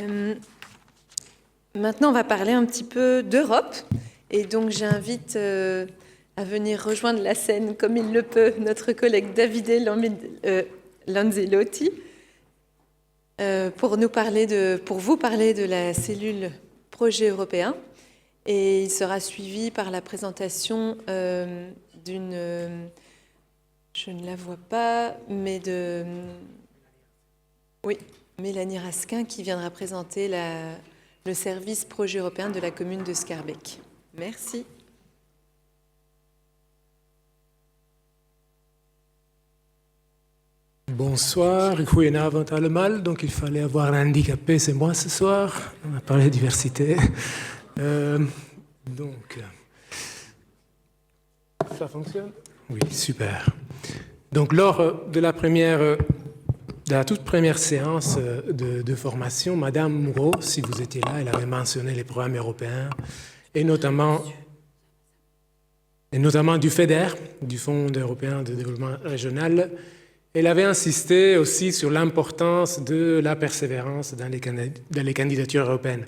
Euh, Maintenant, on va parler un petit peu d'Europe. Et donc, j'invite à venir rejoindre la scène, comme il le peut, notre collègue Davide Lanzelotti, pour vous parler de la cellule projet européen. Et il sera suivi par la présentation d'une... je ne la vois pas, mais de... Oui, Mélanie Raskin, qui viendra présenter le service projet européen de la commune de Schaerbeek. Merci. Bonsoir, goedenavond allemaal. Donc il fallait avoir un handicapé, c'est moi ce soir. On a parlé de diversité. Ça fonctionne? Oui, super. Donc lors de la toute première séance de formation, Madame Moreau, si vous étiez là, elle avait mentionné les programmes européens et notamment du FEDER, du Fonds européen de développement régional. Elle avait insisté aussi sur l'importance de la persévérance dans les candidatures européennes.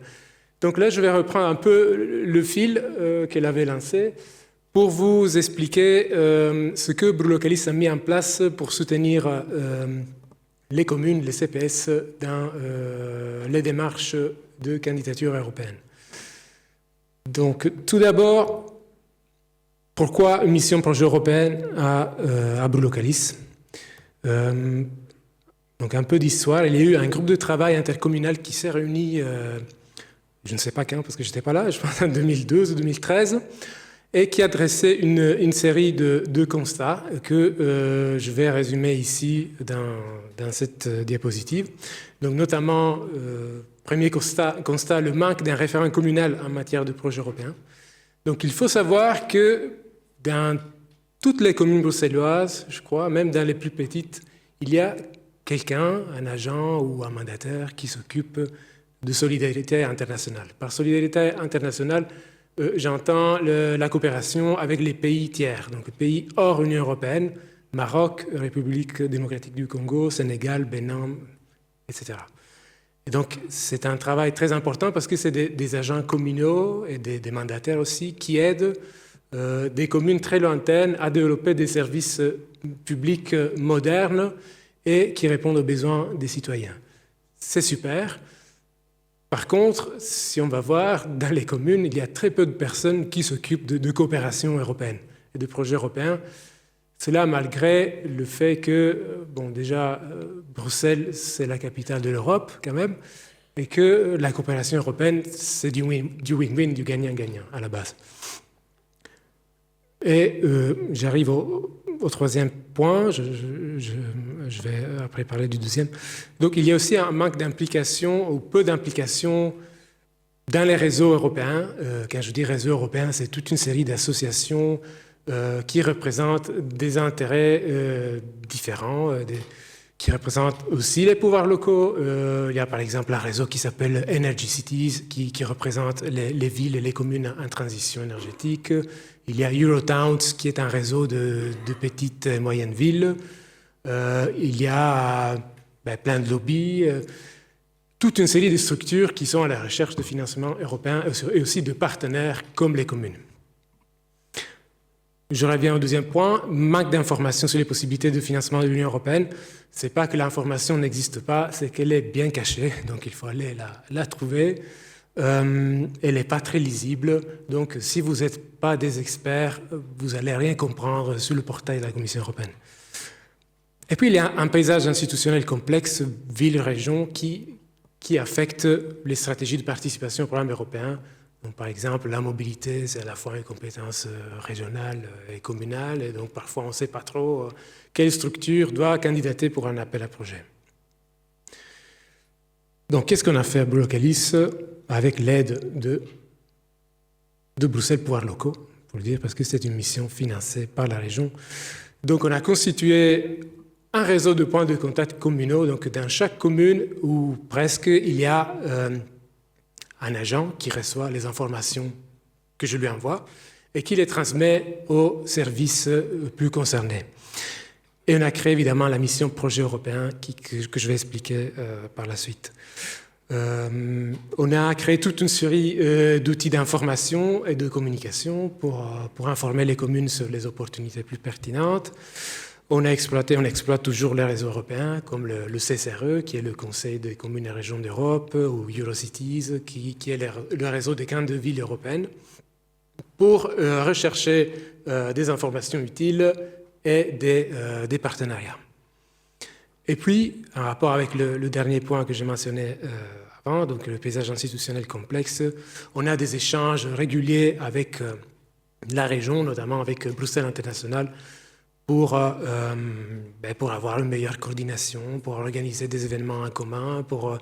Donc là, je vais reprendre un peu le fil qu'elle avait lancé pour vous expliquer ce que Brulocalis a mis en place pour soutenir les communes, les CPS, dans les démarches de candidature européenne. Donc, tout d'abord, pourquoi une mission projet européenne à Brulocalis? Donc un peu d'histoire, il y a eu un groupe de travail intercommunal qui s'est réuni, je ne sais pas quand parce que je n'étais pas là, je pense en 2012 ou 2013, et qui a dressé une série de constats que je vais résumer ici dans cette diapositive. Donc notamment, premier constat, le manque d'un référent communal en matière de projet européen. Donc il faut savoir que dans toutes les communes bruxelloises, je crois, même dans les plus petites, il y a quelqu'un, un agent ou un mandataire qui s'occupe de solidarité internationale. Par solidarité internationale, j'entends la coopération avec les pays tiers, donc les pays hors Union européenne, Maroc, République démocratique du Congo, Sénégal, Bénin, etc. Et donc c'est un travail très important parce que c'est des agents communaux et des mandataires aussi qui aident des communes très lointaines à développer des services publics modernes et qui répondent aux besoins des citoyens. C'est super. Par contre, si on va voir, dans les communes, il y a très peu de personnes qui s'occupent de coopération européenne et de projets européens. Cela malgré le fait que, bon, déjà, Bruxelles, c'est la capitale de l'Europe quand même, et que la coopération européenne, c'est du win-win, du gagnant-gagnant à la base. Et j'arrive au troisième point, je vais après parler du deuxième. Donc il y a aussi un manque d'implication ou peu d'implication dans les réseaux européens. Quand je dis réseau européen, c'est toute une série d'associations qui représentent des intérêts différents, qui représentent aussi les pouvoirs locaux. Il y a par exemple un réseau qui s'appelle Energy Cities, qui représente les villes et les communes en transition énergétique. Il y a Eurotowns, qui est un réseau de petites et moyennes villes. Il y a plein de lobbies, toute une série de structures qui sont à la recherche de financement européen et aussi de partenaires comme les communes. Je reviens au deuxième point, manque d'informations sur les possibilités de financement de l'Union européenne. Ce n'est pas que l'information n'existe pas, c'est qu'elle est bien cachée, donc il faut aller la trouver. Elle n'est pas très lisible, donc si vous n'êtes pas des experts, vous n'allez rien comprendre sur le portail de la Commission européenne. Et puis il y a un paysage institutionnel complexe, ville-région, qui affecte les stratégies de participation au programme européen. Donc, par exemple, la mobilité, c'est à la fois une compétence régionale et communale, et donc parfois on ne sait pas trop quelle structure doit candidater pour un appel à projet. Donc, qu'est-ce qu'on a fait à Brulocalis avec l'aide de Bruxelles Pouvoirs Locaux, pour le dire, parce que c'est une mission financée par la région. Donc, on a constitué un réseau de points de contact communaux. Donc, dans chaque commune, ou presque, il y a un agent qui reçoit les informations que je lui envoie et qui les transmet aux services plus concernés. Et on a créé évidemment la mission projet européen que je vais expliquer par la suite. On a créé toute une série d'outils d'information et de communication pour informer les communes sur les opportunités plus pertinentes. On exploite toujours les réseaux européens, comme le CCRE, qui est le Conseil des communes et régions d'Europe, ou Eurocities, qui est le réseau des grandes villes européennes, pour rechercher des informations utiles et des partenariats. Et puis, en rapport avec le dernier point que j'ai mentionné avant, donc le paysage institutionnel complexe, on a des échanges réguliers avec la région, notamment avec Bruxelles International, pour avoir une meilleure coordination, pour organiser des événements en commun, pour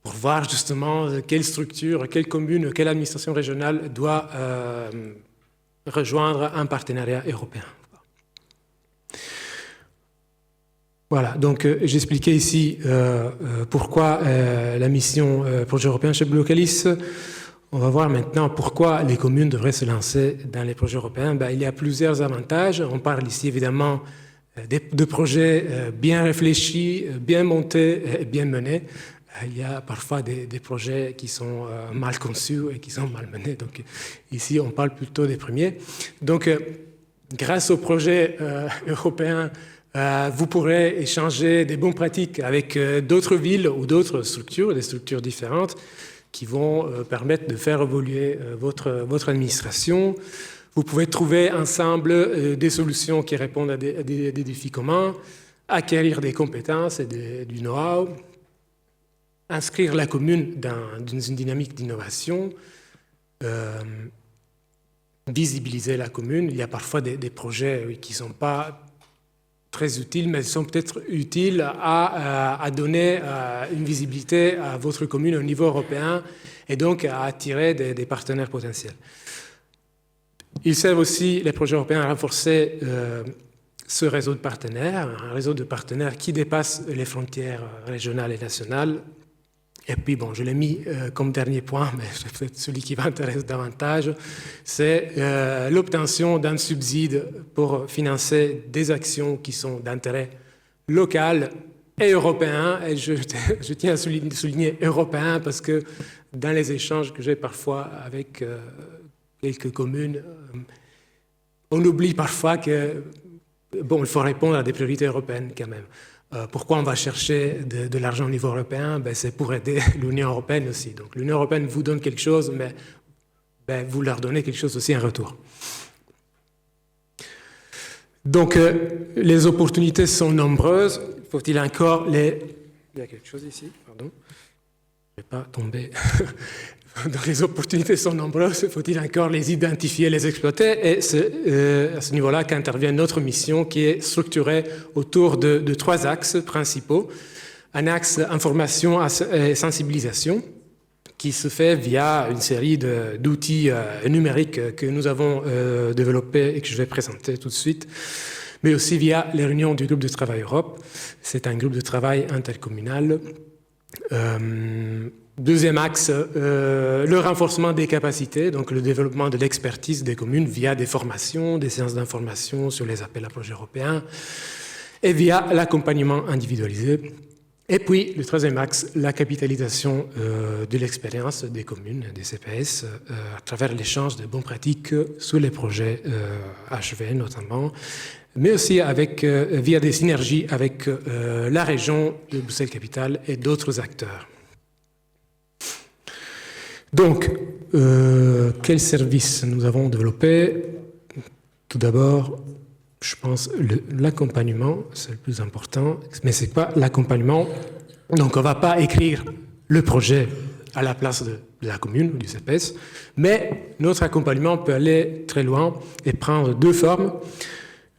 voir justement quelle structure, quelle commune, quelle administration régionale doit rejoindre un partenariat européen. Voilà, donc j'expliquais ici pourquoi la mission projet européen chez Blocallis. On va voir maintenant pourquoi les communes devraient se lancer dans les projets européens. Il y a plusieurs avantages. On parle ici évidemment de projets bien réfléchis, bien montés et bien menés. Il y a parfois des projets qui sont mal conçus et qui sont mal menés. Donc ici, on parle plutôt des premiers. Donc, grâce aux projets européens, vous pourrez échanger des bonnes pratiques avec d'autres villes ou d'autres structures, des structures différentes, qui vont permettre de faire évoluer votre administration. Vous pouvez trouver ensemble des solutions qui répondent à des défis communs, acquérir des compétences et du know-how, inscrire la commune dans une dynamique d'innovation, visibiliser la commune. Il y a parfois des projets qui ne sont pas très utiles, mais ils sont peut-être utiles à donner une visibilité à votre commune au niveau européen et donc à attirer des partenaires potentiels. Ils servent aussi, les projets européens, à renforcer ce réseau de partenaires, un réseau de partenaires qui dépasse les frontières régionales et nationales. Et puis, bon, je l'ai mis comme dernier point, mais c'est peut-être celui qui m'intéresse davantage, c'est l'obtention d'un subside pour financer des actions qui sont d'intérêt local et européen. Et je tiens à souligner européen parce que dans les échanges que j'ai parfois avec quelques communes, on oublie parfois que, bon, il faut répondre à des priorités européennes quand même. Pourquoi on va chercher de l'argent au niveau européen? C'est pour aider l'Union européenne aussi. Donc l'Union européenne vous donne quelque chose, mais vous leur donnez quelque chose aussi en retour. Donc les opportunités sont nombreuses. Faut-il encore les... Il y a quelque chose ici, pardon. Je ne vais pas tomber. Donc les opportunités sont nombreuses, faut-il encore les identifier, les exploiter? Et c'est à ce niveau-là qu'intervient notre mission qui est structurée autour de 3 axes principaux. Un axe information et sensibilisation qui se fait via une série d'outils numériques que nous avons développés et que je vais présenter tout de suite, mais aussi via les réunions du groupe de travail Europe. C'est un groupe de travail intercommunal. Deuxième axe, le renforcement des capacités, donc le développement de l'expertise des communes via des formations, des séances d'information sur les appels à projets européens et via l'accompagnement individualisé. Et puis, le troisième axe, la capitalisation de l'expérience des communes, des CPS, à travers l'échange de bonnes pratiques sur les projets achevés notamment, mais aussi via des synergies avec la région de Bruxelles-Capitale et d'autres acteurs. Donc, quels services nous avons développés? Tout d'abord, je pense l'accompagnement, c'est le plus important, mais ce n'est pas l'accompagnement. Donc, on ne va pas écrire le projet à la place de la commune ou du CPS, mais notre accompagnement peut aller très loin et prendre 2 formes.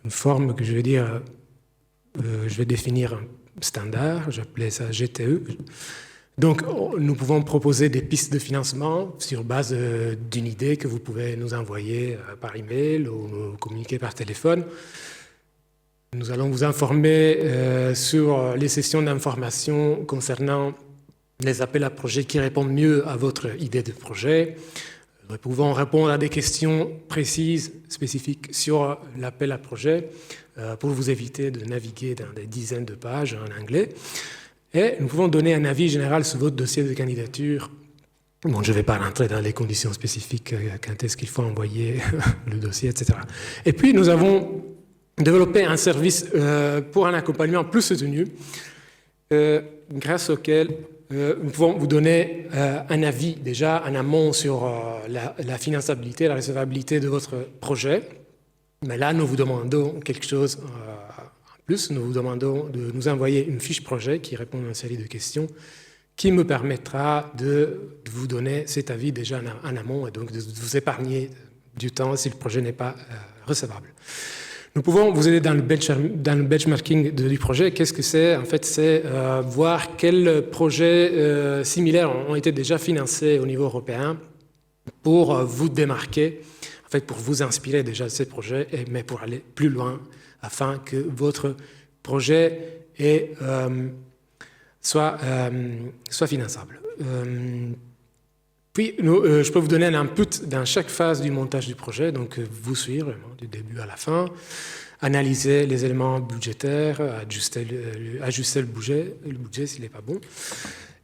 Une forme que je vais définir un standard, j'appelais ça GTE. Donc, nous pouvons proposer des pistes de financement sur base d'une idée que vous pouvez nous envoyer par email ou nous communiquer par téléphone. Nous allons vous informer sur les sessions d'information concernant les appels à projets qui répondent mieux à votre idée de projet. Nous pouvons répondre à des questions précises, spécifiques sur l'appel à projet pour vous éviter de naviguer dans des dizaines de pages en anglais. Et nous pouvons donner un avis général sur votre dossier de candidature. Bon, je ne vais pas rentrer dans les conditions spécifiques, quand est-ce qu'il faut envoyer le dossier, etc. Et puis, nous avons développé un service pour un accompagnement plus soutenu, grâce auquel nous pouvons vous donner un avis déjà en amont sur la finançabilité, la recevabilité de votre projet. Mais là, nous vous demandons quelque chose en plus. Nous vous demandons de nous envoyer une fiche projet qui répond à une série de questions qui me permettra de vous donner cet avis déjà en amont et donc de vous épargner du temps si le projet n'est pas recevable. Nous pouvons vous aider dans le benchmarking du projet. Qu'est-ce que c'est? En fait, c'est voir quels projets similaires ont été déjà financés au niveau européen pour vous démarquer, en fait, pour vous inspirer déjà de ces projets, mais pour aller plus loin afin que votre projet soit finançable. Puis, je peux vous donner un input dans chaque phase du montage du projet, donc vous suivre vraiment, du début à la fin, analyser les éléments budgétaires, ajuster le budget s'il n'est pas bon,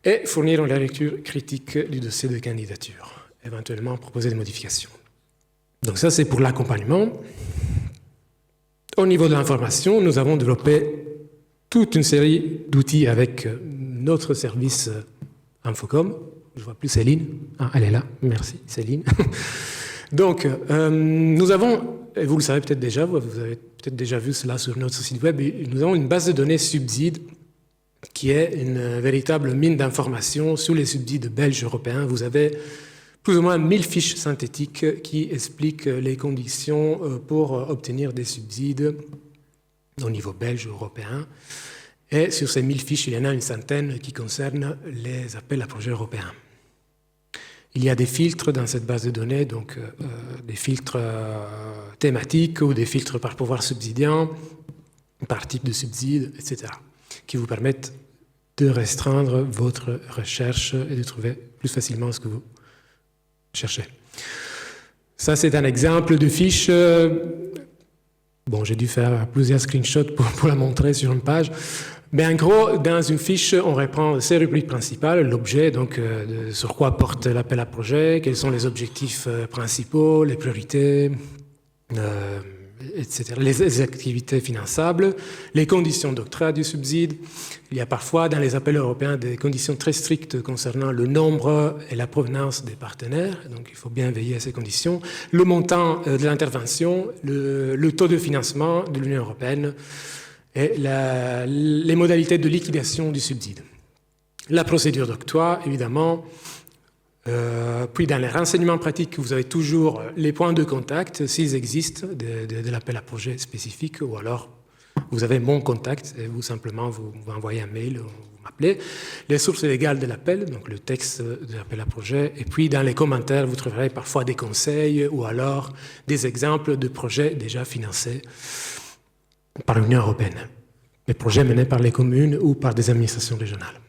et fournir la lecture critique du dossier de candidature, éventuellement proposer des modifications. Donc ça, c'est pour l'accompagnement. Au niveau de l'information, nous avons développé toute une série d'outils avec notre service Infocom. Je ne vois plus Céline. Ah, elle est là. Merci, Céline. Donc, nous avons, et vous le savez peut-être déjà, vous avez peut-être déjà vu cela sur notre site web, nous avons une base de données subsides qui est une véritable mine d'informations sur les subsides belges européens. Vous avez plus ou moins 1000 fiches synthétiques qui expliquent les conditions pour obtenir des subsides au niveau belge ou européen. Et sur ces 1000 fiches, il y en a une centaine qui concernent les appels à projets européens. Il y a des filtres dans cette base de données, donc des filtres thématiques ou des filtres par pouvoir subsidiant, par type de subside, etc., qui vous permettent de restreindre votre recherche et de trouver plus facilement ce que vous cherchez. Ça, c'est un exemple de fiche. Bon, j'ai dû faire plusieurs screenshots pour la montrer sur une page. Mais en gros, dans une fiche, on reprend ces rubriques principales, l'objet, donc sur quoi porte l'appel à projet, quels sont les objectifs principaux, les priorités, etc., les activités finançables, les conditions d'octroi du subside. Il y a parfois dans les appels européens des conditions très strictes concernant le nombre et la provenance des partenaires, donc il faut bien veiller à ces conditions, le montant de l'intervention, le taux de financement de l'Union européenne, et les modalités de liquidation du subside. La procédure d'octroi, évidemment. Puis dans les renseignements pratiques, vous avez toujours les points de contact, s'ils existent, de l'appel à projet spécifique, ou alors vous avez mon contact, et vous simplement vous envoyez un mail, ou vous m'appelez. Les sources légales de l'appel, donc le texte de l'appel à projet, et puis dans les commentaires, vous trouverez parfois des conseils, ou alors des exemples de projets déjà financés par l'Union européenne, des projets menés par les communes ou par des administrations régionales.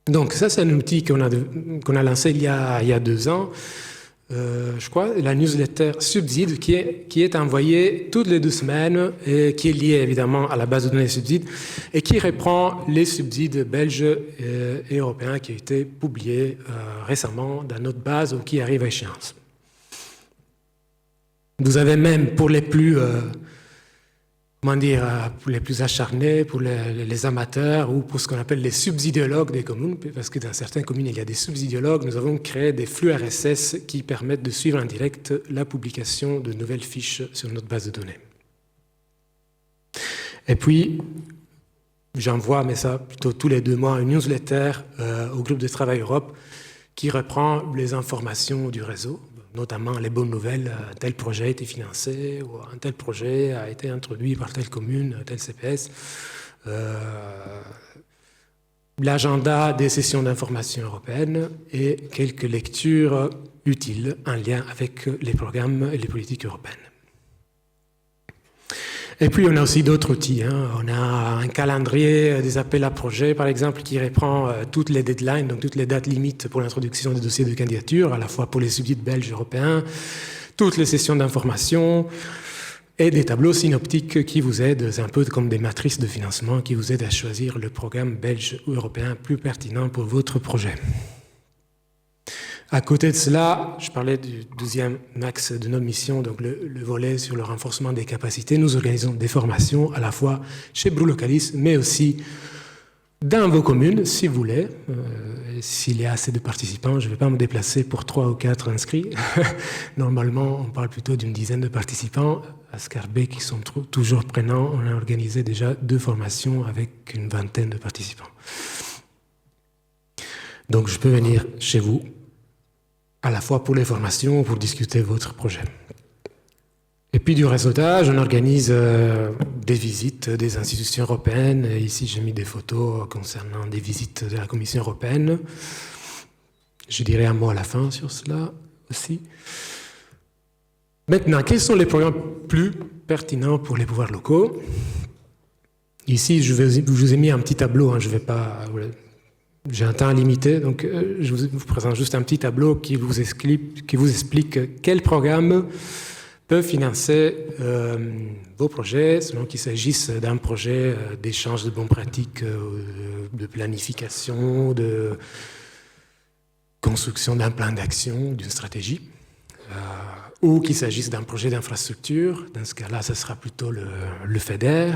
Donc ça, c'est un outil qu'on a lancé il y a 2 ans, je crois, la newsletter Subside, qui est envoyée toutes les 2 semaines, et qui est liée évidemment à la base de données Subside, et qui reprend les subsides belges et européens qui ont été publiés récemment dans notre base ou qui arrivent à échéance. Vous avez même pour les plus... pour les plus acharnés, pour les amateurs ou pour ce qu'on appelle les subsidiologues des communes, parce que dans certaines communes, il y a des subsidiologues. Nous avons créé des flux RSS qui permettent de suivre en direct la publication de nouvelles fiches sur notre base de données. Et puis, j'envoie, mais ça plutôt tous les 2 mois, une newsletter au groupe de travail Europe qui reprend les informations du réseau, notamment les bonnes nouvelles, tel projet a été financé, ou un tel projet a été introduit par telle commune, tel CPS, l'agenda des sessions d'information européennes et quelques lectures utiles en lien avec les programmes et les politiques européennes. Et puis, on a aussi d'autres outils. On a un calendrier des appels à projets, par exemple, qui reprend toutes les deadlines, donc toutes les dates limites pour l'introduction des dossiers de candidature, à la fois pour les subsides belges et européens, toutes les sessions d'information, et des tableaux synoptiques qui vous aident, c'est un peu comme des matrices de financement qui vous aident à choisir le programme belge ou européen plus pertinent pour votre projet. À côté de cela, je parlais du 12e axe de notre mission, donc le volet sur le renforcement des capacités. Nous organisons des formations à la fois chez Brulocalis, mais aussi dans vos communes, si vous voulez. S'il y a assez de participants, je ne vais pas me déplacer pour 3 ou 4 inscrits. Normalement, on parle plutôt d'une dizaine de participants. À Scarbeck, qui sont toujours prenants, on a organisé déjà 2 formations avec une vingtaine de participants. Donc, je peux venir chez vous, à la fois pour les formations, pour discuter votre projet. Et puis du réseautage, on organise des visites des institutions européennes. Et ici, j'ai mis des photos concernant des visites de la Commission européenne. Je dirai un mot à la fin sur cela aussi. Maintenant, quels sont les programmes plus pertinents pour les pouvoirs locaux? Ici, je vous ai mis un petit tableau, hein, je vais pas... J'ai un temps limité, donc je vous présente juste un petit tableau qui vous explique quels programmes peuvent financer vos projets, selon qu'il s'agisse d'un projet d'échange de bonnes pratiques, de planification, de construction d'un plan d'action, d'une stratégie, ou qu'il s'agisse d'un projet d'infrastructure. Dans ce cas-là, ce sera plutôt le FEDER,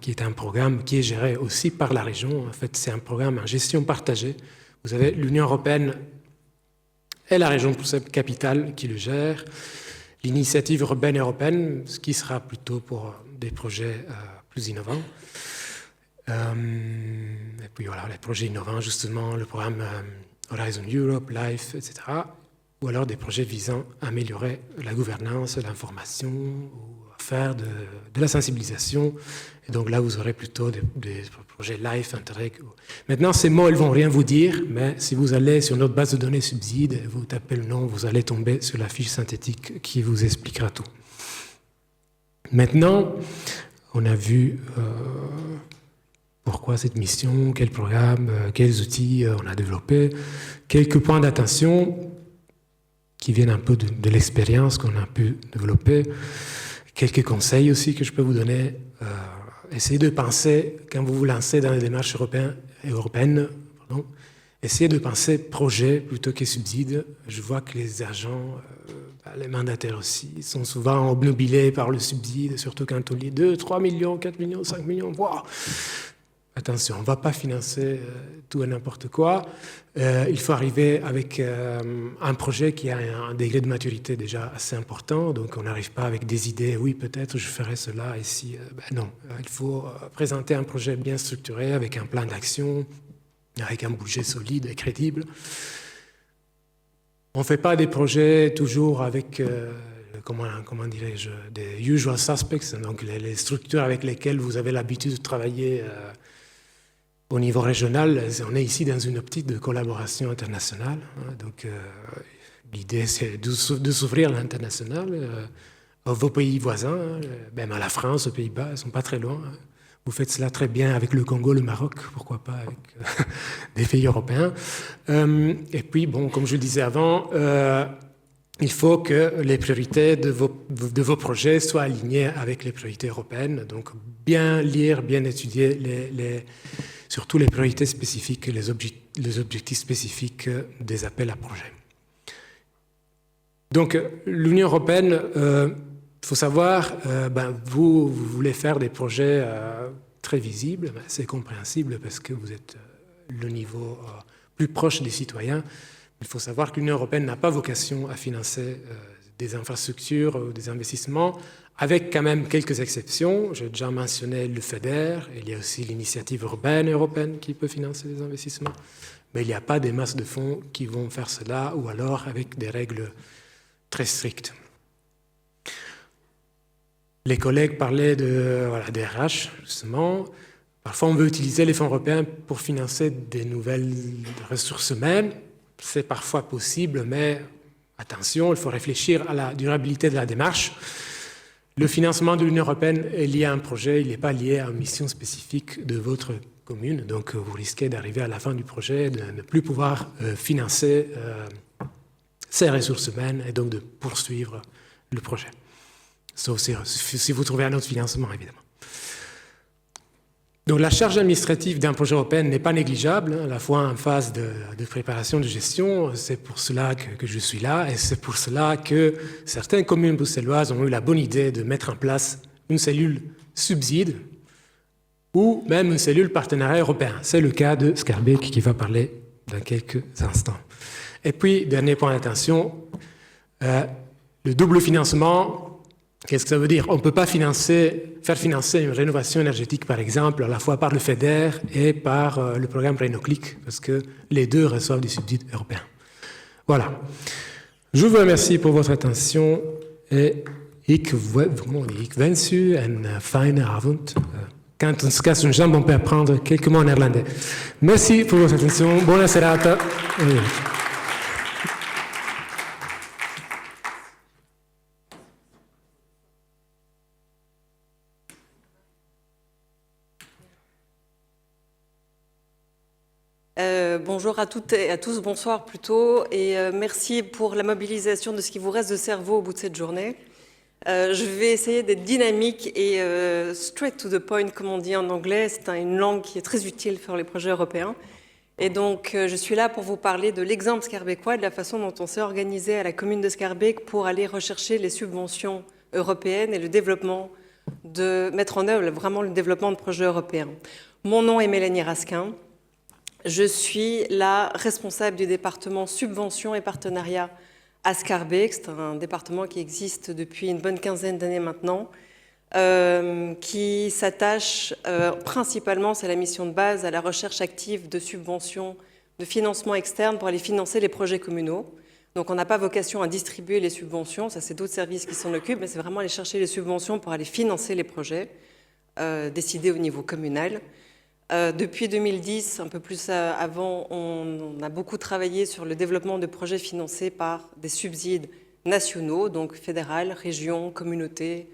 qui est un programme qui est géré aussi par la région. En fait, c'est un programme en gestion partagée. Vous avez l'Union européenne et la région capitale qui le gèrent. L'initiative urbaine européenne, ce qui sera plutôt pour des projets plus innovants. Et puis voilà, les projets innovants, justement, le programme Horizon Europe, LIFE, etc. Ou alors des projets visant à améliorer la gouvernance, l'information, ou à faire de la sensibilisation. Et donc là, vous aurez plutôt des projets LIFE, Interreg. Maintenant, ces mots, ils ne vont rien vous dire, mais si vous allez sur notre base de données subside, vous tapez le nom, vous allez tomber sur la fiche synthétique qui vous expliquera tout. Maintenant, on a vu pourquoi cette mission, quel programme, quels outils on a développés, quelques points d'attention qui viennent un peu de l'expérience qu'on a pu développer, quelques conseils aussi que je peux vous donner. Essayez de penser, quand vous vous lancez dans les démarches européennes, essayez de penser projet plutôt que subside. Je vois que les agents, les mandataires aussi, sont souvent obnubilés par le subside, surtout quand on lit 2, 3 millions, 4 millions, 5 millions. Wow. Attention, on ne va pas financer tout et n'importe quoi. Il faut arriver avec un projet qui a un degré de maturité déjà assez important. Donc, on n'arrive pas avec des idées. Oui, peut-être je ferai cela ici. Non, il faut présenter un projet bien structuré avec un plan d'action, avec un budget solide et crédible. On ne fait pas des projets toujours avec, comment dirais-je, des usual suspects, donc les structures avec lesquelles vous avez l'habitude de travailler au niveau régional. On est ici dans une optique de collaboration internationale. Donc, l'idée, c'est de s'ouvrir à l'international, à vos pays voisins, même à la France, aux Pays-Bas, ils ne sont pas très loin. Vous faites cela très bien avec le Congo, le Maroc, pourquoi pas avec des pays européens. Et puis, bon, comme je le disais avant, il faut que les priorités de vos projets soient alignées avec les priorités européennes. Donc, bien lire, bien étudier surtout les priorités spécifiques, les objectifs spécifiques des appels à projets. Donc, l'Union européenne, il faut savoir, vous voulez faire des projets très visibles, c'est compréhensible parce que vous êtes le niveau plus proche des citoyens. Il faut savoir que l'Union européenne n'a pas vocation à financer des infrastructures ou des investissements, avec quand même quelques exceptions. J'ai déjà mentionné le FEDER, il y a aussi l'initiative urbaine européenne qui peut financer des investissements, mais il n'y a pas des masses de fonds qui vont faire cela, ou alors avec des règles très strictes. Les collègues parlaient des RH, justement. Parfois, on veut utiliser les fonds européens pour financer des nouvelles ressources humaines. C'est parfois possible, mais attention, il faut réfléchir à la durabilité de la démarche. Le financement de l'Union européenne est lié à un projet, il n'est pas lié à une mission spécifique de votre commune. Donc, vous risquez d'arriver à la fin du projet, de ne plus pouvoir financer ces ressources humaines et donc de poursuivre le projet. sauf si vous trouvez un autre financement, évidemment. Donc la charge administrative d'un projet européen n'est pas négligeable, à la fois en phase de préparation de gestion. C'est pour cela que je suis là, et c'est pour cela que certaines communes bruxelloises ont eu la bonne idée de mettre en place une cellule subside ou même une cellule partenariat européen. C'est le cas de Schaerbeek qui va parler dans quelques instants. Et puis, dernier point d'attention, le double financement. Qu'est-ce que ça veut dire? On ne peut pas faire financer une rénovation énergétique, par exemple, à la fois par le FEDER et par le programme Reino-Click, parce que les deux reçoivent des subsides européens. Voilà. Je vous remercie pour votre attention et ik wens u een fijne avond. Quand on se casse une jambe, on peut apprendre quelques mots en néerlandais. Merci pour votre attention. Buona serata. Bonjour à toutes et à tous, bonsoir plutôt, et merci pour la mobilisation de ce qui vous reste de cerveau au bout de cette journée. Je vais essayer d'être dynamique et straight to the point, comme on dit en anglais. C'est une langue qui est très utile pour les projets européens. Et donc, je suis là pour vous parler de l'exemple schaerbeckois, de la façon dont on s'est organisé à la commune de Schaerbeek pour aller rechercher les subventions européennes et le développement mettre en œuvre vraiment le développement de projets européens. Mon nom est Mélanie Raskin. Je suis la responsable du département subventions et partenariats à Schaerbeek. C'est un département qui existe depuis une bonne quinzaine d'années maintenant, qui s'attache principalement, c'est la mission de base, à la recherche active de subventions, de financement externe pour aller financer les projets communaux. Donc on n'a pas vocation à distribuer les subventions, ça c'est d'autres services qui s'en occupent, mais c'est vraiment aller chercher les subventions pour aller financer les projets décidés au niveau communal. Depuis 2010, un peu plus avant, on a beaucoup travaillé sur le développement de projets financés par des subsides nationaux, donc fédérales, régions, communautés,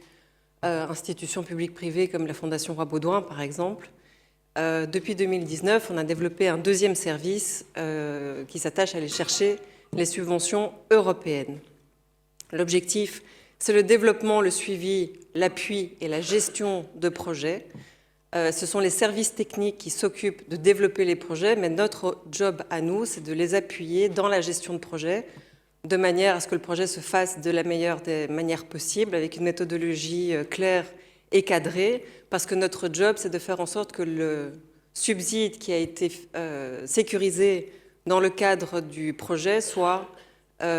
institutions publiques privées comme la Fondation Roi-Baudouin par exemple. Depuis 2019, on a développé un deuxième service qui s'attache à aller chercher les subventions européennes. L'objectif, c'est le développement, le suivi, l'appui et la gestion de projets. Ce sont les services techniques qui s'occupent de développer les projets, mais notre job à nous, c'est de les appuyer dans la gestion de projets, de manière à ce que le projet se fasse de la meilleure des manières possibles, avec une méthodologie claire et cadrée, parce que notre job, c'est de faire en sorte que le subside qui a été sécurisé dans le cadre du projet soit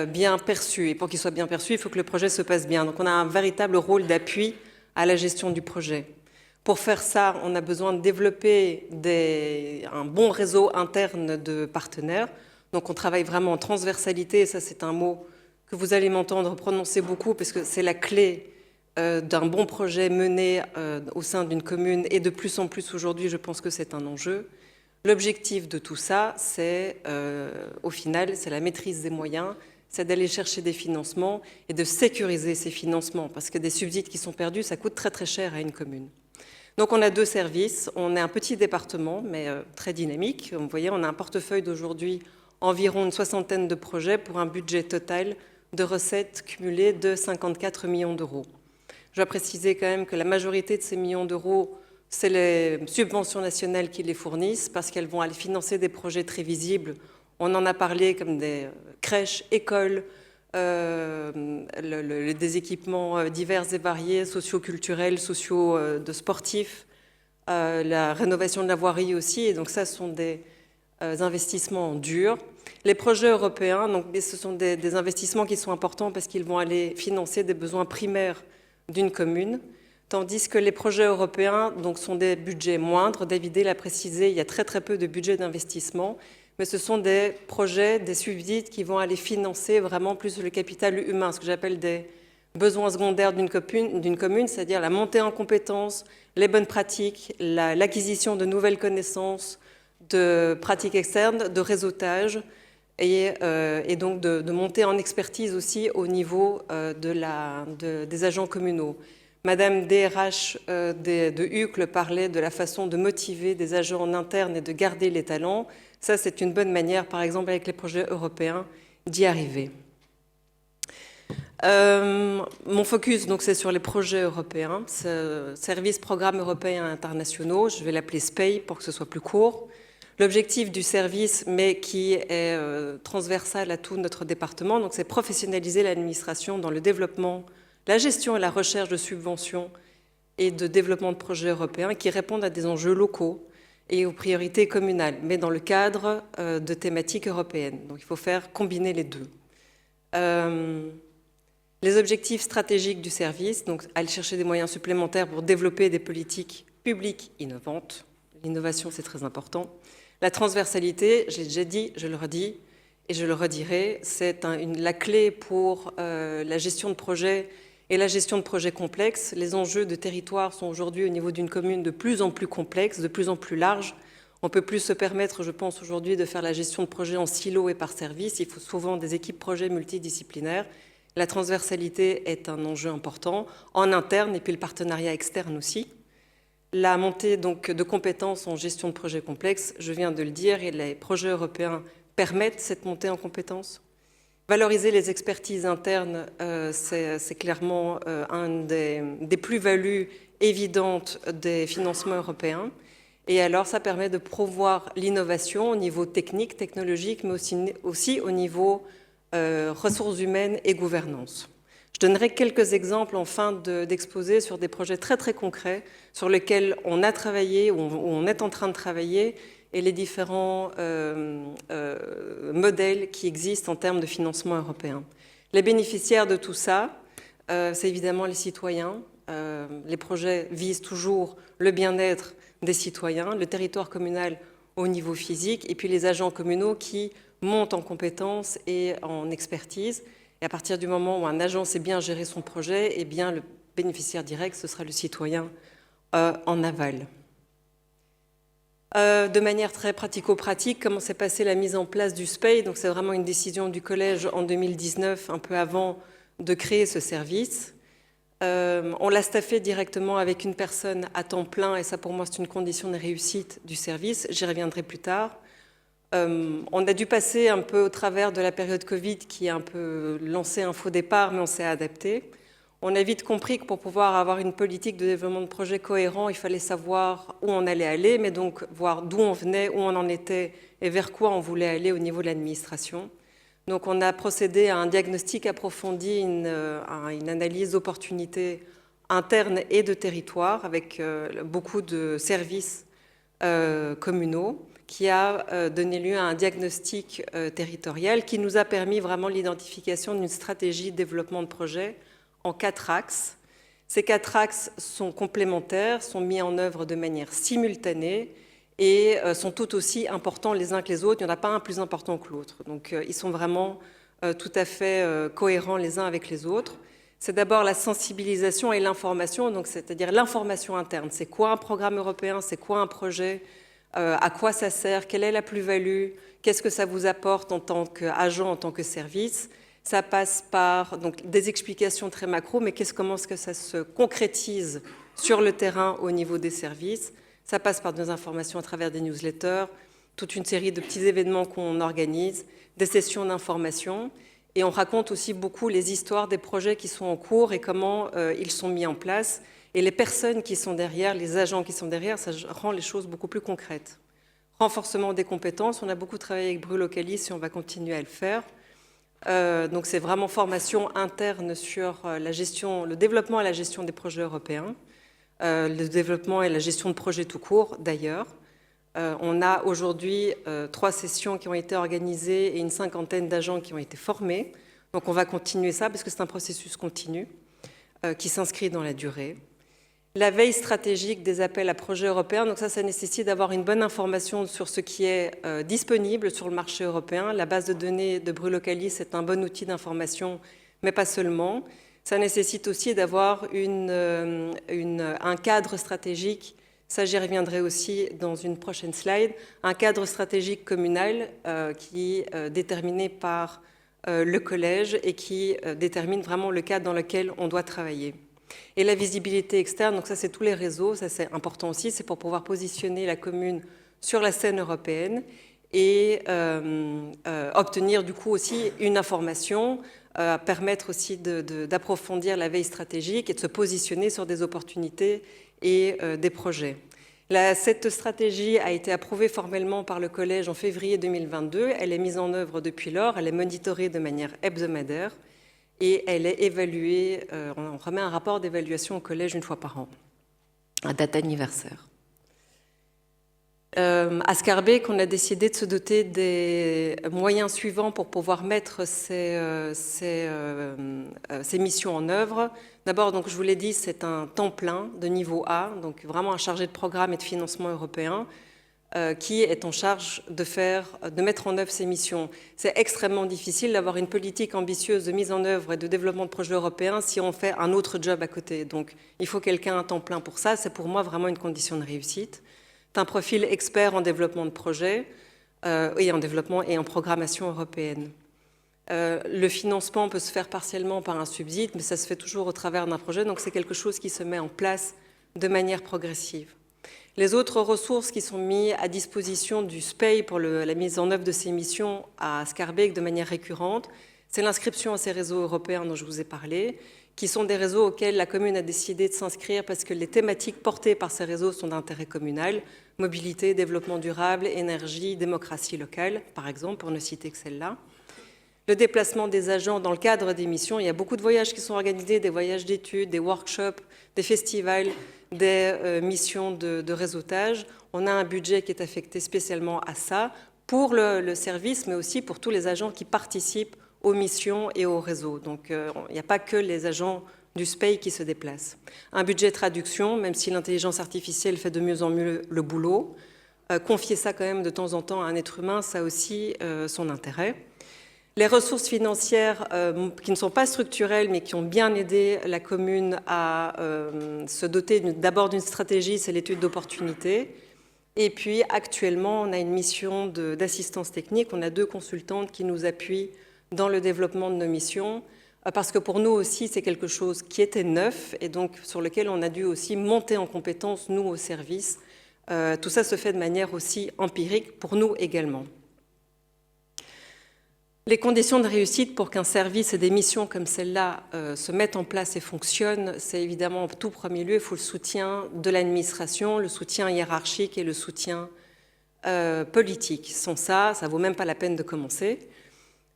bien perçu. Et pour qu'il soit bien perçu, il faut que le projet se passe bien. Donc on a un véritable rôle d'appui à la gestion du projet. Pour faire ça, on a besoin de développer un bon réseau interne de partenaires. Donc on travaille vraiment en transversalité, et ça c'est un mot que vous allez m'entendre prononcer beaucoup, parce que c'est la clé d'un bon projet mené au sein d'une commune, et de plus en plus aujourd'hui, je pense que c'est un enjeu. L'objectif de tout ça, c'est au final, c'est la maîtrise des moyens, c'est d'aller chercher des financements et de sécuriser ces financements, parce que des subsides qui sont perdus, ça coûte très très cher à une commune. Donc on a deux services, on est un petit département, mais très dynamique. Vous voyez, on a un portefeuille d'aujourd'hui environ une soixantaine de projets pour un budget total de recettes cumulées de 54 millions d'euros. Je dois préciser quand même que la majorité de ces millions d'euros, c'est les subventions nationales qui les fournissent, parce qu'elles vont aller financer des projets très visibles. On en a parlé comme des crèches, écoles, des équipements divers et variés, socio-culturels, de sportifs, la rénovation de la voirie aussi, et donc ça, ce sont des investissements durs. Les projets européens, donc, ce sont des investissements qui sont importants parce qu'ils vont aller financer des besoins primaires d'une commune, tandis que les projets européens donc, sont des budgets moindres. David l'a précisé, il y a très très peu de budget d'investissement, mais ce sont des projets, des subsides qui vont aller financer vraiment plus le capital humain, ce que j'appelle des besoins secondaires d'une commune, c'est-à-dire la montée en compétences, les bonnes pratiques, l'acquisition de nouvelles connaissances, de pratiques externes, de réseautage, et donc de monter en expertise aussi au niveau des agents communaux. Madame DRH de Uccle parlait de la façon de motiver des agents en interne et de garder les talents. Ça, c'est une bonne manière, par exemple, avec les projets européens, d'y arriver. Mon focus, donc, c'est sur les projets européens, services, programmes européens et internationaux. Je vais l'appeler SPEI pour que ce soit plus court. L'objectif du service, mais qui est transversal à tout notre département, donc c'est professionnaliser l'administration dans le développement, la gestion et la recherche de subventions et de développement de projets européens qui répondent à des enjeux locaux et aux priorités communales, mais dans le cadre de thématiques européennes. Donc il faut faire combiner les deux. Les objectifs stratégiques du service, donc aller chercher des moyens supplémentaires pour développer des politiques publiques innovantes. L'innovation, c'est très important. La transversalité, je l'ai déjà dit, je le redis et je le redirai, c'est la clé pour la gestion de projets et la gestion de projets complexes. Les enjeux de territoire sont aujourd'hui au niveau d'une commune de plus en plus complexes, de plus en plus larges. On ne peut plus se permettre, je pense, aujourd'hui de faire la gestion de projets en silo et par service. Il faut souvent des équipes projets multidisciplinaires. La transversalité est un enjeu important en interne et puis le partenariat externe aussi. La montée donc de compétences en gestion de projets complexes, je viens de le dire, et les projets européens permettent cette montée en compétences. Valoriser les expertises internes, c'est clairement un des plus-values évidentes des financements européens. Et alors, ça permet de promouvoir l'innovation au niveau technique, technologique, mais aussi au niveau ressources humaines et gouvernance. Je donnerai quelques exemples en fin d'exposé sur des projets très très concrets sur lesquels on a travaillé ou on est en train de travailler et les différents modèles qui existent en termes de financement européen. Les bénéficiaires de tout ça, c'est évidemment les citoyens. Les projets visent toujours le bien-être des citoyens, le territoire communal au niveau physique et puis les agents communaux qui montent en compétences et en expertise. Et à partir du moment où un agent sait bien gérer son projet, eh bien, le bénéficiaire direct, ce sera le citoyen en aval. De manière très pratico-pratique, comment s'est passée la mise en place du SPEI? Donc, c'est vraiment une décision du collège en 2019, un peu avant de créer ce service. On l'a staffé directement avec une personne à temps plein, et ça, pour moi, c'est une condition de réussite du service. J'y reviendrai plus tard. On a dû passer un peu au travers de la période Covid qui a un peu lancé un faux départ, mais on s'est adapté. On a vite compris que pour pouvoir avoir une politique de développement de projet cohérent, il fallait savoir où on allait aller, mais donc voir d'où on venait, où on en était et vers quoi on voulait aller au niveau de l'administration. Donc on a procédé à un diagnostic approfondi, une analyse d'opportunités internes et de territoire avec beaucoup de services communaux, qui a donné lieu à un diagnostic territorial qui nous a permis vraiment l'identification d'une stratégie de développement de projet en 4 axes. Ces 4 axes sont complémentaires, sont mis en œuvre de manière simultanée et sont tout aussi importants les uns que les autres. Il n'y en a pas un plus important que l'autre. Donc ils sont vraiment tout à fait cohérents les uns avec les autres. C'est d'abord la sensibilisation et l'information, donc c'est-à-dire l'information interne. C'est quoi un programme européen? C'est quoi un projet? À quoi ça sert, quelle est la plus-value, qu'est-ce que ça vous apporte en tant qu'agent, en tant que service. Ça passe par donc, des explications très macro, mais comment est-ce que ça se concrétise sur le terrain au niveau des services. Ça passe par des informations à travers des newsletters, toute une série de petits événements qu'on organise, des sessions d'information. Et on raconte aussi beaucoup les histoires des projets qui sont en cours et comment ils sont mis en place. Et les personnes qui sont derrière, les agents qui sont derrière, ça rend les choses beaucoup plus concrètes. Renforcement des compétences, on a beaucoup travaillé avec Bruno Calis et on va continuer à le faire. Donc c'est vraiment formation interne sur la gestion, le développement et la gestion des projets européens, le développement et la gestion de projets tout court d'ailleurs. On a aujourd'hui 3 sessions qui ont été organisées et une 50aine d'agents qui ont été formés. Donc on va continuer ça parce que c'est un processus continu qui s'inscrit dans la durée. La veille stratégique des appels à projets européens, donc ça nécessite d'avoir une bonne information sur ce qui est disponible sur le marché européen. La base de données de Brulocalis est un bon outil d'information, mais pas seulement. Ça nécessite aussi d'avoir un cadre stratégique, ça j'y reviendrai aussi dans une prochaine slide, un cadre stratégique communal qui est déterminé par le collège et qui détermine vraiment le cadre dans lequel on doit travailler. Et la visibilité externe, donc ça c'est tous les réseaux, ça c'est important aussi, c'est pour pouvoir positionner la commune sur la scène européenne et obtenir du coup aussi une information, permettre aussi d'approfondir la veille stratégique et de se positionner sur des opportunités et des projets. Cette stratégie a été approuvée formellement par le Collège en février 2022. Elle est mise en œuvre depuis lors, elle est monitorée de manière hebdomadaire et elle est évaluée, on remet un rapport d'évaluation au Collège une fois par an, à date anniversaire. À Scarbeck, on a décidé de se doter des moyens suivants pour pouvoir mettre ces missions en œuvre. D'abord, donc, je vous l'ai dit, c'est un temps plein de niveau A, donc vraiment un chargé de programme et de financement européen qui est en charge de mettre en œuvre ces missions. C'est extrêmement difficile d'avoir une politique ambitieuse de mise en œuvre et de développement de projets européens si on fait un autre job à côté. Donc, il faut quelqu'un à temps plein pour ça. C'est pour moi vraiment une condition de réussite. C'est un profil expert en développement de projets et en développement et en programmation européenne. Le financement peut se faire partiellement par un subside, mais ça se fait toujours au travers d'un projet, donc c'est quelque chose qui se met en place de manière progressive. Les autres ressources qui sont mises à disposition du SPEI pour la mise en œuvre de ces missions à Scarbeck de manière récurrente, c'est l'inscription à ces réseaux européens dont je vous ai parlé, qui sont des réseaux auxquels la commune a décidé de s'inscrire parce que les thématiques portées par ces réseaux sont d'intérêt communal, mobilité, développement durable, énergie, démocratie locale, par exemple, pour ne citer que celle-là. Le déplacement des agents dans le cadre des missions, il y a beaucoup de voyages qui sont organisés, des voyages d'études, des workshops, des festivals, des missions de réseautage. On a un budget qui est affecté spécialement à ça, pour le service, mais aussi pour tous les agents qui participent aux missions et aux réseaux. Donc, il n'y a pas que les agents du SPEI qui se déplacent. Un budget traduction, même si l'intelligence artificielle fait de mieux en mieux le boulot. Confier ça quand même de temps en temps à un être humain, ça a aussi son intérêt. Les ressources financières qui ne sont pas structurelles, mais qui ont bien aidé la commune à se doter d'abord d'une stratégie, c'est l'étude d'opportunité. Et puis, actuellement, on a une mission d'assistance technique. On a 2 consultantes qui nous appuient dans le développement de nos missions, parce que pour nous aussi, c'est quelque chose qui était neuf et donc sur lequel on a dû aussi monter en compétence, nous, au service. Tout ça se fait de manière aussi empirique pour nous également. Les conditions de réussite pour qu'un service et des missions comme celle-là se mettent en place et fonctionnent, c'est évidemment en tout premier lieu, il faut le soutien de l'administration, le soutien hiérarchique et le soutien politique. Sans ça, ça ne vaut même pas la peine de commencer.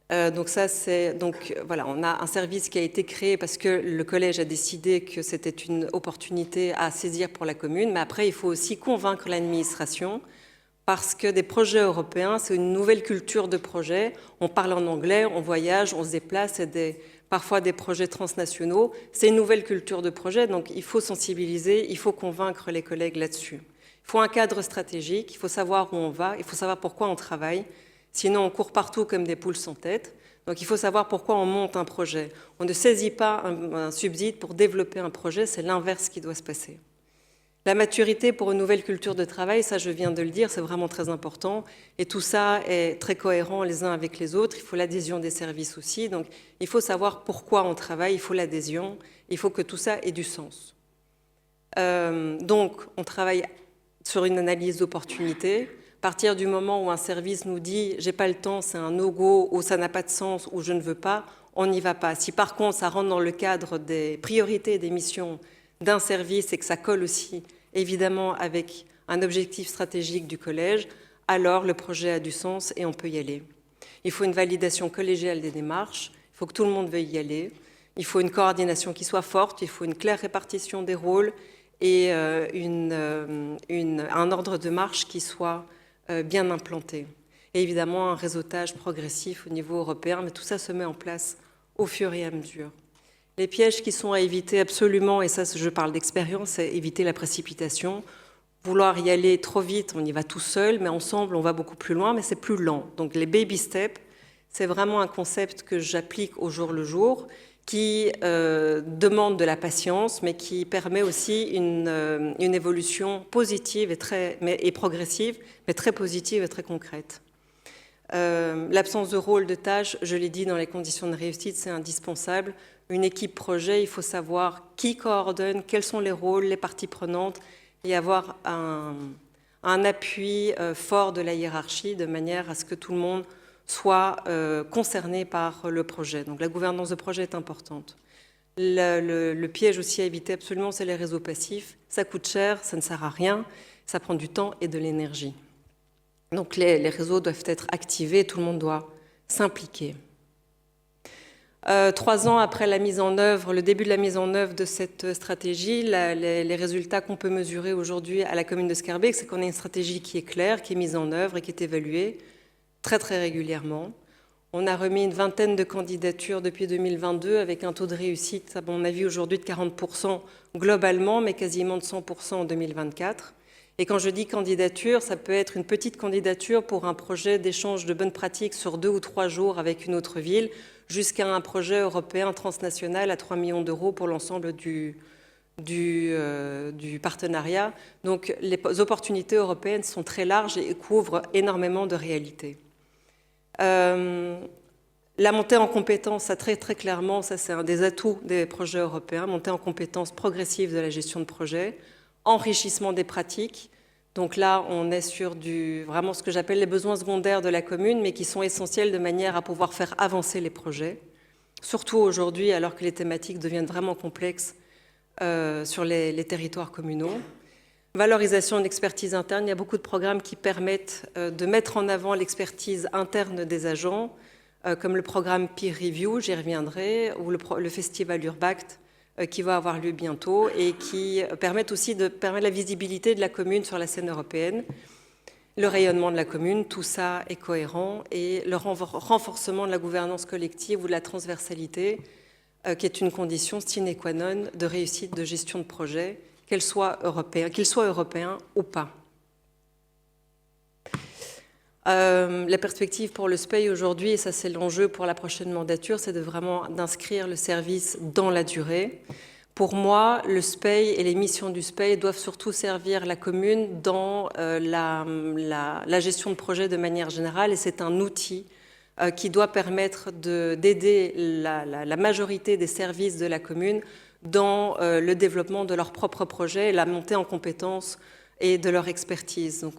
Voilà, on a un service qui a été créé parce que le collège a décidé que c'était une opportunité à saisir pour la commune, mais après, il faut aussi convaincre l'administration parce que des projets européens, c'est une nouvelle culture de projet. On parle en anglais, on voyage, on se déplace, c'est parfois des projets transnationaux. C'est une nouvelle culture de projet, donc il faut sensibiliser, il faut convaincre les collègues là-dessus. Il faut un cadre stratégique, il faut savoir où on va, il faut savoir pourquoi on travaille. Sinon, on court partout comme des poules sans tête. Donc, il faut savoir pourquoi on monte un projet. On ne saisit pas un subside pour développer un projet, c'est l'inverse qui doit se passer. La maturité pour une nouvelle culture de travail, ça je viens de le dire, c'est vraiment très important. Et tout ça est très cohérent les uns avec les autres. Il faut l'adhésion des services aussi. Donc, il faut savoir pourquoi on travaille, il faut l'adhésion, il faut que tout ça ait du sens. Donc, on travaille sur une analyse d'opportunité. À partir du moment où un service nous dit « j'ai pas le temps, c'est un no-go » ou « ça n'a pas de sens » ou « je ne veux pas », on n'y va pas. Si par contre ça rentre dans le cadre des priorités et des missions d'un service et que ça colle aussi évidemment avec un objectif stratégique du collège, alors le projet a du sens et on peut y aller. Il faut une validation collégiale des démarches, il faut que tout le monde veuille y aller, il faut une coordination qui soit forte, il faut une claire répartition des rôles et un ordre de marche qui soit bien implanté. Et évidemment, un réseautage progressif au niveau européen, mais tout ça se met en place au fur et à mesure. Les pièges qui sont à éviter absolument, et ça je parle d'expérience, c'est éviter la précipitation. Vouloir y aller trop vite, on y va tout seul, mais ensemble, on va beaucoup plus loin, mais c'est plus lent. Donc les baby steps, c'est vraiment un concept que j'applique au jour le jour, qui demande de la patience, mais qui permet aussi une évolution positive et progressive, mais très positive et très concrète. L'absence de rôle, de tâche, je l'ai dit, dans les conditions de réussite, c'est indispensable. Une équipe projet, il faut savoir qui coordonne, quels sont les rôles, les parties prenantes, et avoir un appui fort de la hiérarchie, de manière à ce que tout le monde soit concerné par le projet. Donc la gouvernance de projet est importante. Le piège aussi à éviter absolument, c'est les réseaux passifs. Ça coûte cher, ça ne sert à rien, ça prend du temps et de l'énergie. Donc les réseaux doivent être activés, tout le monde doit s'impliquer. 3 ans après la mise en œuvre, le début de la mise en œuvre de cette stratégie, les résultats qu'on peut mesurer aujourd'hui à la commune de Schaerbeek, c'est qu'on a une stratégie qui est claire, qui est mise en œuvre et qui est évaluée très très régulièrement. On a remis une vingtaine de candidatures depuis 2022 avec un taux de réussite, à mon avis, aujourd'hui de 40% globalement, mais quasiment de 100% en 2024. Et quand je dis candidature, ça peut être une petite candidature pour un projet d'échange de bonnes pratiques sur 2 ou 3 jours avec une autre ville, jusqu'à un projet européen transnational à 3 millions d'euros pour l'ensemble du partenariat. Donc les opportunités européennes sont très larges et couvrent énormément de réalités. La montée en compétences, ça très clairement, ça c'est un des atouts des projets européens, montée en compétences progressive de la gestion de projet, enrichissement des pratiques. Donc là, on est sur vraiment ce que j'appelle les besoins secondaires de la commune, mais qui sont essentiels de manière à pouvoir faire avancer les projets. Surtout aujourd'hui, alors que les thématiques deviennent vraiment complexes sur les territoires communaux. Valorisation de l'expertise interne, il y a beaucoup de programmes qui permettent de mettre en avant l'expertise interne des agents, comme le programme Peer Review, j'y reviendrai, ou le festival Urbact, qui va avoir lieu bientôt et qui permettent aussi de permettre la visibilité de la commune sur la scène européenne, le rayonnement de la commune, tout ça est cohérent, et le renforcement de la gouvernance collective ou de la transversalité, qui est une condition sine qua non de réussite de gestion de projet, qu'il soit européen ou pas. La perspective pour le SPEI aujourd'hui, et ça c'est l'enjeu pour la prochaine mandature, c'est vraiment d'inscrire le service dans la durée. Pour moi, le SPEI et les missions du SPEI doivent surtout servir la commune dans la gestion de projet de manière générale, et c'est un outil qui doit permettre d'aider la majorité des services de la commune dans le développement de leurs propres projets, la montée en compétences et de leur expertise. Donc,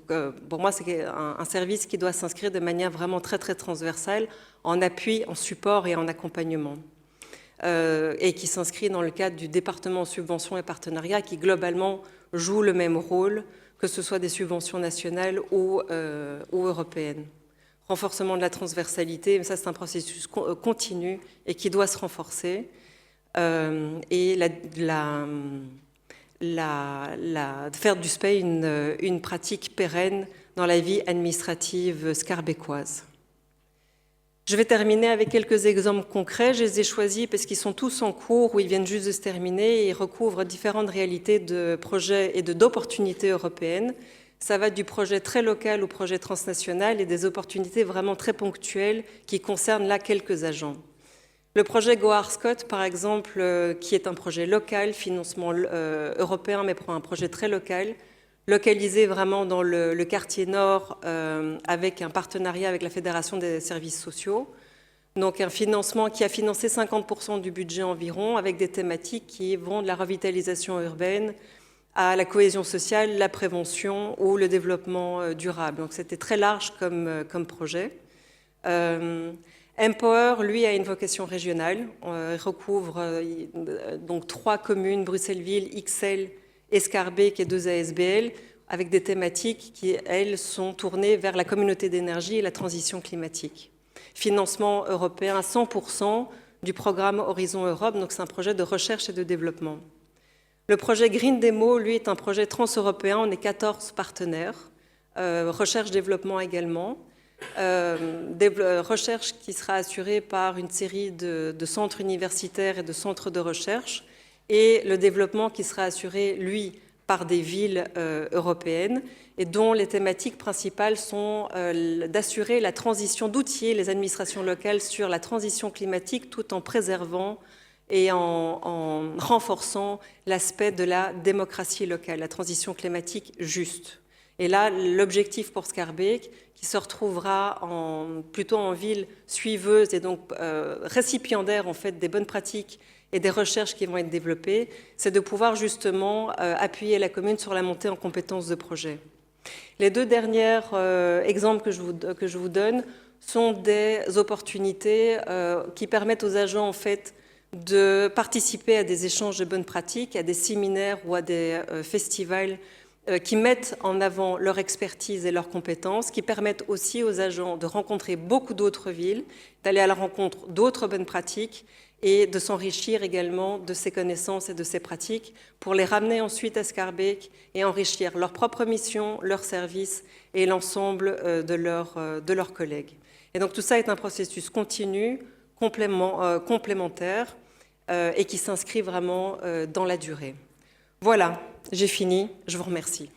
pour moi, c'est un service qui doit s'inscrire de manière vraiment très transversale, en appui, en support et en accompagnement. Et qui s'inscrit dans le cadre du département subventions et partenariats qui, globalement, joue le même rôle, que ce soit des subventions nationales ou européennes. Renforcement de la transversalité, mais ça, c'est un processus continu et qui doit se renforcer. Et faire du SPEI une pratique pérenne dans la vie administrative schaerbécoise. Je vais terminer avec quelques exemples concrets. Je les ai choisis parce qu'ils sont tous en cours ou ils viennent juste de se terminer et recouvrent différentes réalités de projets et d'opportunités européennes. Ça va du projet très local au projet transnational et des opportunités vraiment très ponctuelles qui concernent là quelques agents. Le projet Gohard Scott, par exemple, qui est un projet local, financement européen, mais pour un projet très local, localisé vraiment dans le quartier nord, avec un partenariat avec la Fédération des services sociaux. Donc un financement qui a financé 50% du budget environ, avec des thématiques qui vont de la revitalisation urbaine à la cohésion sociale, la prévention ou le développement durable. Donc c'était très large comme projet. Empower, lui, a une vocation régionale. Il recouvre donc 3 communes, Bruxelles-Ville, Ixelles, Schaerbeek et 2 ASBL, avec des thématiques qui, elles, sont tournées vers la communauté d'énergie et la transition climatique. Financement européen à 100% du programme Horizon Europe, donc c'est un projet de recherche et de développement. Le projet Green Demo, lui, est un projet transeuropéen. On est 14 partenaires, recherche-développement également. Recherche qui sera assurée par une série de centres universitaires et de centres de recherche, et le développement qui sera assuré, lui, par des villes européennes, et dont les thématiques principales sont d'assurer la transition, d'outiller les administrations locales sur la transition climatique tout en préservant et en renforçant l'aspect de la démocratie locale, la transition climatique juste. Et là, l'objectif pour Schaerbeek, qui se retrouvera plutôt en ville suiveuse et donc récipiendaire en fait, des bonnes pratiques et des recherches qui vont être développées, c'est de pouvoir justement appuyer la commune sur la montée en compétences de projet. Les deux derniers exemples que je vous donne sont des opportunités qui permettent aux agents en fait de participer à des échanges de bonnes pratiques, à des séminaires ou à des festivals qui mettent en avant leur expertise et leurs compétences, qui permettent aussi aux agents de rencontrer beaucoup d'autres villes, d'aller à la rencontre d'autres bonnes pratiques et de s'enrichir également de ces connaissances et de ces pratiques pour les ramener ensuite à Schaerbeek et enrichir leur propre mission, leurs services et l'ensemble de leurs collègues. Et donc tout ça est un processus continu, complémentaire et qui s'inscrit vraiment dans la durée. Voilà, j'ai fini, je vous remercie.